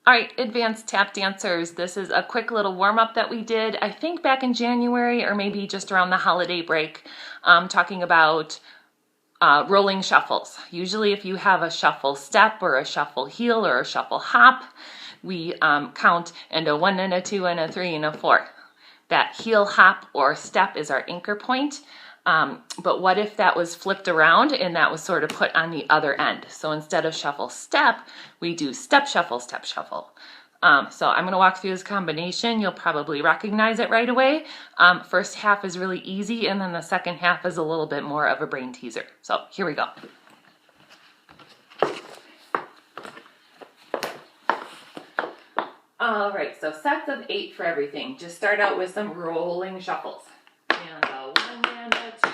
All right, advanced tap dancers, this is a quick little warm-up that we did, I think back in January or maybe just around the holiday break, talking about rolling shuffles. Usually if you have a shuffle step or a shuffle heel or a shuffle hop, we count and a 1 and a 2 and a 3 and a 4. That heel hop or step is our anchor point. But what if that was flipped around and that was sort of put on the other end? So instead of shuffle step, we do step shuffle, step shuffle. So I'm going to walk through this combination. You'll probably recognize it right away. First half is really easy, and then the second half is a little bit more of a brain teaser. So here we go. All right, so sets of 8 for everything. Just start out with some rolling shuffles. And a 1 and a 2.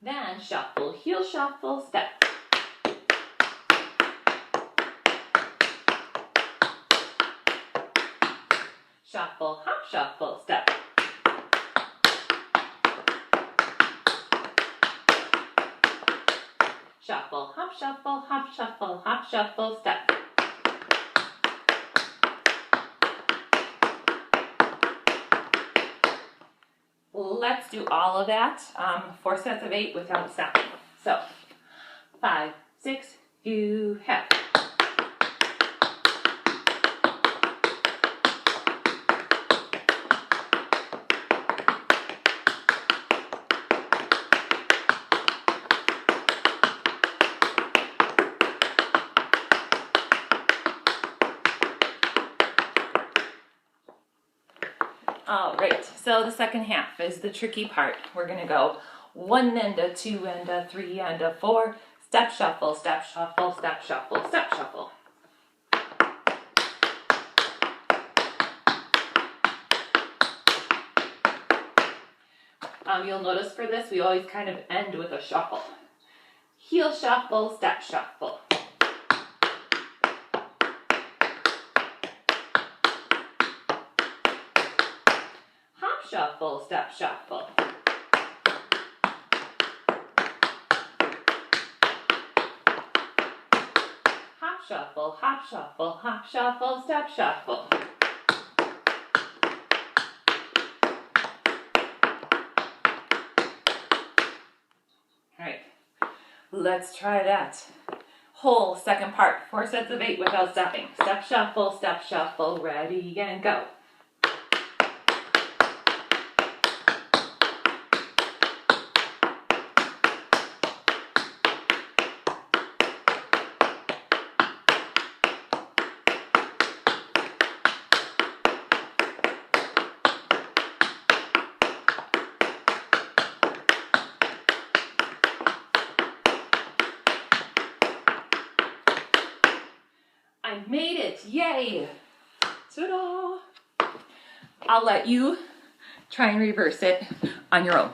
Then shuffle, heel shuffle, step. Shuffle, hop, shuffle, step. Shuffle, hop, shuffle, hop, shuffle, hop, shuffle, step. Let's do all of that, 4 sets of 8 without stopping. So, 5, 6, you have. All right, so the second half is the tricky part. We're gonna go 1 and a 2 and a 3 and a 4, step shuffle, step shuffle, step shuffle, step shuffle. You'll notice for this, we always kind of end with a shuffle. Heel shuffle, step shuffle. Shuffle, step shuffle. Hop shuffle, hop shuffle, hop shuffle, step shuffle. All right, let's try that. Whole second part, 4 sets of 8 without stopping. Step shuffle, ready and go. I made it, yay! Ta-da! I'll let you try and reverse it on your own.